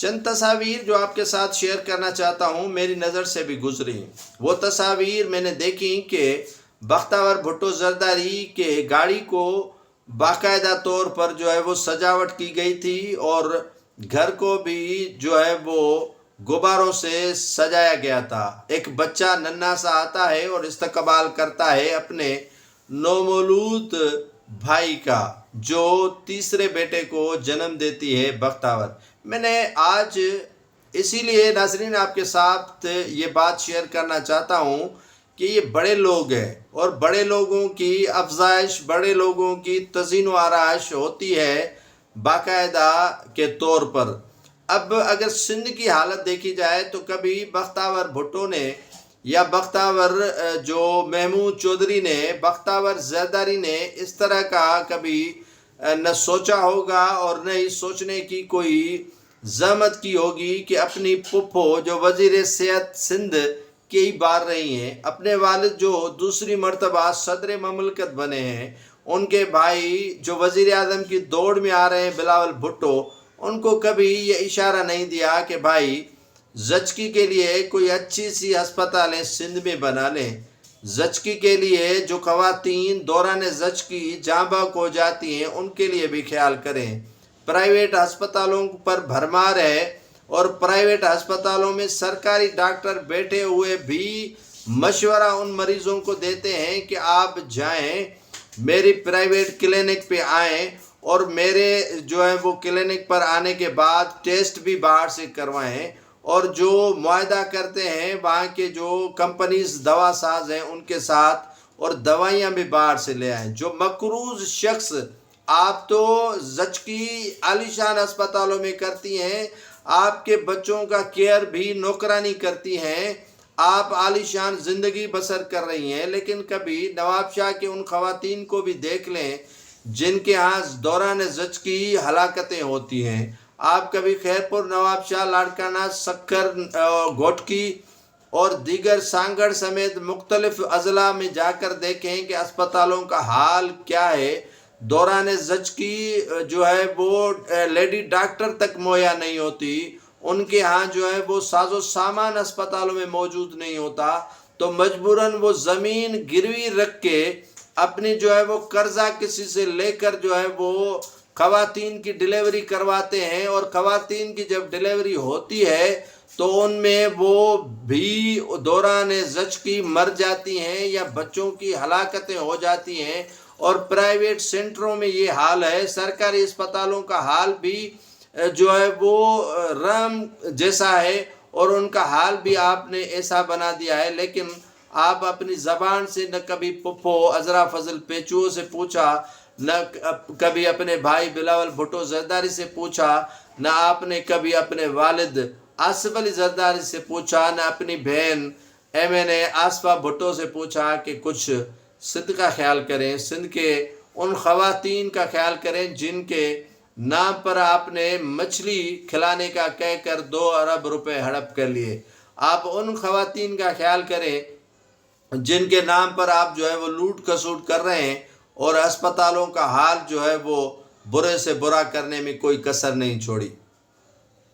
چند تصاویر جو آپ کے ساتھ شیئر کرنا چاہتا ہوں میری نظر سے بھی گزری۔ وہ تصاویر میں نے دیکھی کہ بختیار بھٹو زرداری کے گاڑی کو باقاعدہ طور پر جو ہے وہ سجاوٹ کی گئی تھی، اور گھر کو بھی جو ہے وہ غباروں سے سجایا گیا تھا۔ ایک بچہ ننھا سا آتا ہے اور استقبال کرتا ہے اپنے نومولود بھائی کا، جو تیسرے بیٹے کو جنم دیتی ہے بختیار۔ میں نے آج اسی لیے ناظرین آپ کے ساتھ یہ بات شیئر کرنا چاہتا ہوں کہ یہ بڑے لوگ ہیں، اور بڑے لوگوں کی افزائش، بڑے لوگوں کی تزئین و آرائش ہوتی ہے باقاعدہ کے طور پر۔ اب اگر سندھ کی حالت دیکھی جائے تو کبھی بختیار بھٹو نے یا بختیار جو محمود چودھری نے، بختیار زرداری نے اس طرح کا کبھی نہ سوچا ہوگا، اور نہ ہی سوچنے کی کوئی زحمت کی ہوگی کہ اپنی پھپھو جو وزیر صحت سندھ کئی بار رہی ہیں، اپنے والد جو دوسری مرتبہ صدر مملکت بنے ہیں، ان کے بھائی جو وزیر اعظم کی دوڑ میں آ رہے ہیں بلاول بھٹو، ان کو کبھی یہ اشارہ نہیں دیا کہ بھائی زچگی کے لیے کوئی اچھی سی ہسپتالیں سندھ میں بنا لیں۔ زچگی کے لیے جو خواتین دوران زچگی جاں بحق ہو جاتی ہیں ان کے لیے بھی خیال کریں۔ پرائیویٹ ہسپتالوں پر بھرمار ہے، اور پرائیویٹ ہسپتالوں میں سرکاری ڈاکٹر بیٹھے ہوئے بھی مشورہ ان مریضوں کو دیتے ہیں کہ آپ جائیں میری پرائیویٹ کلینک پہ آئیں، اور میرے جو ہے وہ کلینک پر آنے کے بعد ٹیسٹ بھی باہر سے کروائیں، اور جو معاہدہ کرتے ہیں وہاں کے جو کمپنیز دوا ساز ہیں ان کے ساتھ، اور دوائیاں بھی باہر سے لے آئیں۔ جو مقروض شخص، آپ تو زچگی عالیشان ہسپتالوں میں کرتی ہیں، آپ کے بچوں کا کیئر بھی نوکرانی کرتی ہیں، آپ عالیشان زندگی بسر کر رہی ہیں، لیکن کبھی نواب شاہ کے ان خواتین کو بھی دیکھ لیں جن کے ہاں دوران زچگی ہلاکتیں ہوتی ہیں۔ آپ کبھی خیرپور نواب شاہ، لاڑکانہ، سکھر، گھوٹکی اور دیگر سانگڑ سمیت مختلف اضلاع میں جا کر دیکھیں کہ اسپتالوں کا حال کیا ہے۔ دوران زچگی جو ہے وہ لیڈی ڈاکٹر تک مہیا نہیں ہوتی، ان کے ہاں جو ہے وہ ساز و سامان اسپتالوں میں موجود نہیں ہوتا، تو مجبوراً وہ زمین گروی رکھ کے اپنی جو ہے وہ قرضہ کسی سے لے کر جو ہے وہ خواتین کی ڈیلیوری کرواتے ہیں، اور خواتین کی جب ڈیلیوری ہوتی ہے تو ان میں وہ بھی دوران زچگی مر جاتی ہیں یا بچوں کی ہلاکتیں ہو جاتی ہیں، اور پرائیویٹ سینٹروں میں یہ حال ہے۔ سرکاری اسپتالوں کا حال بھی جو ہے وہ رحم جیسا ہے، اور ان کا حال بھی آپ نے ایسا بنا دیا ہے، لیکن آپ اپنی زبان سے نہ کبھی پھپھو عذرا فضل پیچو سے پوچھا، نہ کبھی اپنے بھائی بلاول بھٹو زرداری سے پوچھا، نہ آپ نے کبھی اپنے والد آصف علی زرداری سے پوچھا، نہ اپنی بہن MNA آصفہ بھٹو سے پوچھا کہ کچھ سندھ کا خیال کریں، سندھ کے ان خواتین کا خیال کریں جن کے نام پر آپ نے مچھلی کھلانے کا کہہ کر 2 ارب روپے ہڑپ کر لیے۔ آپ ان خواتین کا خیال کریں جن کے نام پر آپ جو ہے وہ لوٹ کھسوٹ کر رہے ہیں، اور اسپتالوں کا حال جو ہے وہ برے سے برا کرنے میں کوئی کسر نہیں چھوڑی۔